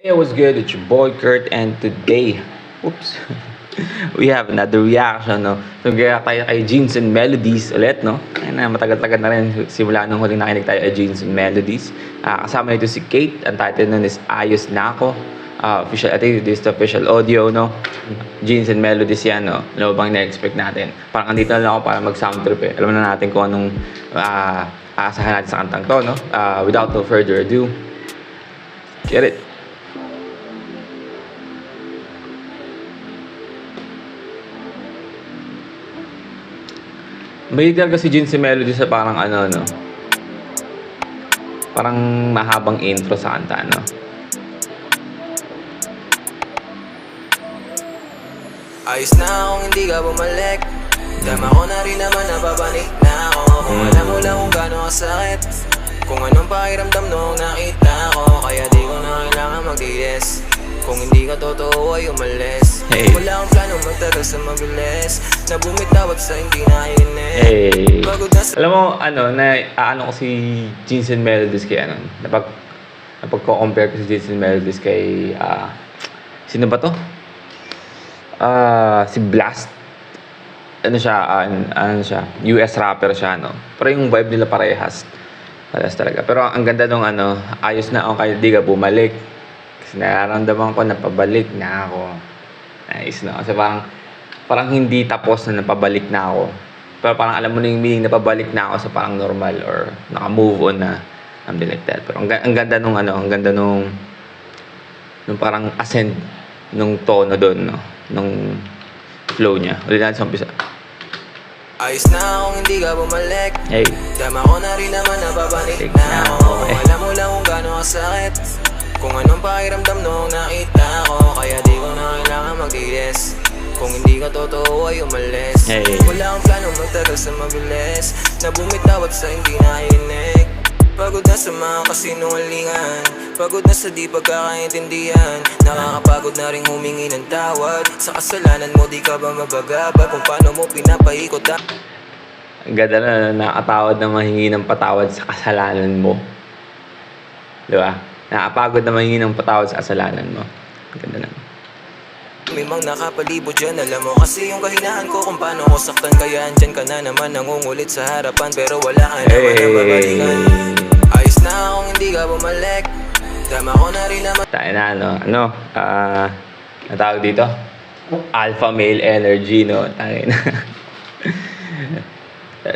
Hey, what's good? It's your boy Kurt, and today, oops, we have another reaction, no? So, react tayo kay Jeans and Melodies ulit, no? Ayun na, matagal-tagal na rin simula nung huling nakinig tayo kay Jeans and Melodies. Kasama nito si Kate. Ang title nun is Ayos Na Ako. Official, I think this is the official audio, no? Jeans and Melodies yan, no? Ano bang na-expect natin? Parang andito na lang ako para mag-sound trip, eh. Alam na natin kung anong aasahan natin sa kantang to, no? Without no further ado, get it! Mahilig talaga si Jeans and Melody sa parang ano, no? Parang mahabang intro sa kanta, no? Ayos na akong hindi ka bumalik. Dama ko na rin naman nababanik na ako. Kung alam mo lang kung gano'ng kasakit, kung anong pakiramdam noong nakita ko. Kaya di ko na kailangan mag-DS. Kung hindi ka totoo ay umalis. Hey. Wala akong planong magtagal sa mabilis. Na bumitaw at sa hindi naiinig. Hey! Pagod na sa... Alam mo, ano, ano ko si Jeans and Melodies kay ano, napag-compare ko si Jeans and Melodies kay, sino ba to? Si Blast. Ano siya, US rapper siya, no? Pero yung vibe nila parehas talaga. Pero ang ganda nung ano, ayos na ako kaya di ka bumalik. Kasi nararamdaman ko na pabalik na ako. Nice, no? Kasi parang hindi tapos na napabalik na ako. Pero parang alam mo na yung meaning na pabalik na ako sa parang normal or naka-move on na something like that. Pero ang ganda nung ano, ang ganda nung parang ascend nung tono doon, no? Nung flow niya. Ulit natin sa umpisa. Ayos na akong hindi ka bumalik. Hey. Dama ko na rin naman nababanik na ako. Kung alam mo lang kung gano'ng kasakit, kung anong pakiramdam noong nakita ko. Kaya di ko na kailangan mag-DS. Kung hindi ka totoo ay umalis. Hey. Wala akong planong magtagal sa mabilis. Na bumitaw at sa hindi naiinig. Pagod na sa mga kasinungalingan. Pagod na sa di pagkakaintindihan. Nakakapagod na rin humingi ng tawad. Sa kasalanan mo di ka ba mabagabag? Kung paano mo pinapaikot ang... Ang ganda na nakatawad na mahingi ng patawad sa kasalanan mo. Di ba? Nakapagod na mahingi ng patawad sa kasalanan mo. Ang ganda na. May mga nakapalibot dyan. Alam mo kasi yung kahinaan ko kung paano ko saktan. Kaya andyan ka na naman nangungulit sa harapan. Pero wala ka naman na babalikan. Ayos na akong hindi ka bumalik. Dama ko na rin naman. Tayo na, natawag dito? Alpha male energy, no? Tayo na.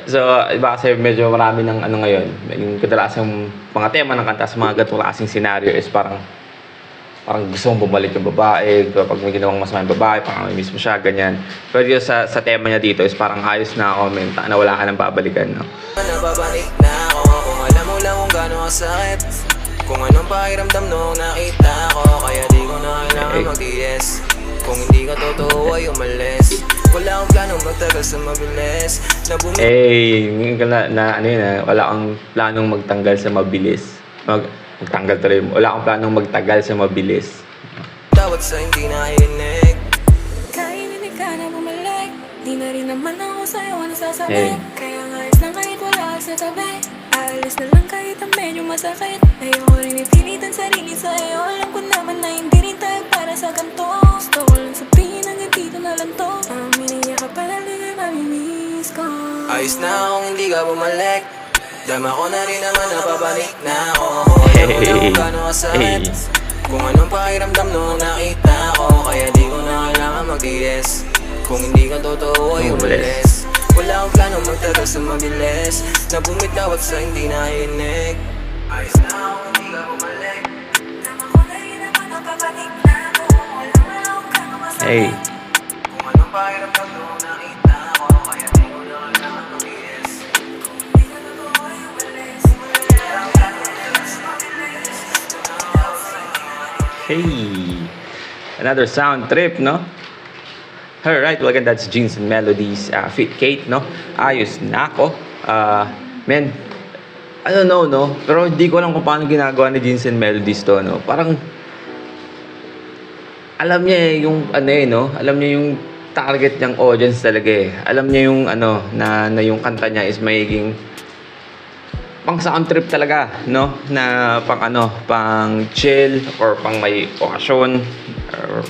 So, iba kasi medyo marami ng ano ngayon. Yung kadalasang mga tema ng kanta sa mga ganitong klaseng scenario is parang gusto mong bumalik yung babae, pag may ginawang masama yung babae, parang may miss mo siya, ganyan. Pero yung sa tema niya dito is parang ayos na ako, na wala ka nang babalikan, no? Nababanik na ako. Kung alam mo lang kung gano'ng kasakit, kung anong pakiramdam noong nakita ko. Kaya di ko na kailangan mag-DS. Kung hindi ka totoo ay umalis. Wala akong planong magtagal sa mabilis. Wala akong planong magtanggal sa mabilis. Magtanggal tuloy mo. Wala akong planong magtagal sa mabilis. Tawad sa hindi naiinig. Kahit hindi ka na bumalik, di na rin naman ako sa'yo ang nasasabi. Hey. Kaya nga ayos lang kahit wala ka sa tabi. Aalis na lang kahit ang medyo masakit. Ayoko rin ipilitan sarili sa'yo. Alam ko naman na hindi rin tayo para sa ganito. Gusto ko lang sabihin na ganito na lang to. Aminin ka pala ligay mamimiss ko. Ayos na akong hindi ka bumalik. Dama ko na rin naman nababanik na ako. Kung alam mo lang kung gano'ng kasakit, kung anong pakiramdam noong nakita ko. Kaya di ko na kailangan mag-DS. Kung hindi ka totoo ay umalis. Wala akong planong magtagal sa mabilis. Na bumitaw at sa hindi naiinig. Ayos na akong hindi ka bumalik. Tama ko na rin naman napapanik na ako. Alam mo lang kung gano'ng masakit. Hey. Kung anong pakiramdam noong nakita ko. Kaya di ko na kailangan mag-DS. Hindi ka totoo ay umalis. Wala akong planong magtagal sa mabilis. Hey! Another sound trip, no? Alright, well again, that's Jeans and Melodies, Fit Kate, no? Ayos na ako. Man, I don't know, no? Pero hindi ko alam kung paano ginagawa ni Jeans and Melodies to, no? Parang, alam niya yung, no? Alam niya yung target niyang audience talaga, eh. Alam niya yung, na yung kanta niya is magiging pang sound trip talaga, no? Na pang pang chill or pang may okasyon or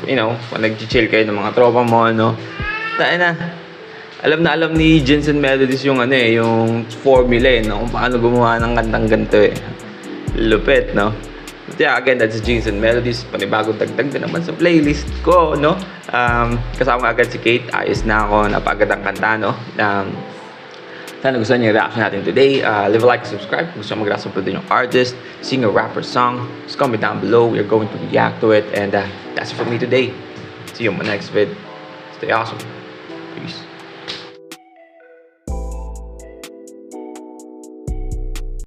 pag nag-chill kayo ng mga tropa mo, no? Alam na alam ni Jensen Melodies yung yung formula no? Kung paano gumawa ng kantang ganito Lupit, no? But yeah, again, that's Jensen Melodies. Panibagong dagdag din naman sa playlist ko, no? Kasama agad si Kate. Ayos na ako. Napagad ang kanta, no? Sana gusto niyo yung reaction natin today. Leave a like, subscribe. Kung gusto mag-react sa din yung artist, sing a rapper song, just comment down below. We're going to react to it. And that's it for me today. See you on my next vid. Stay awesome. Peace.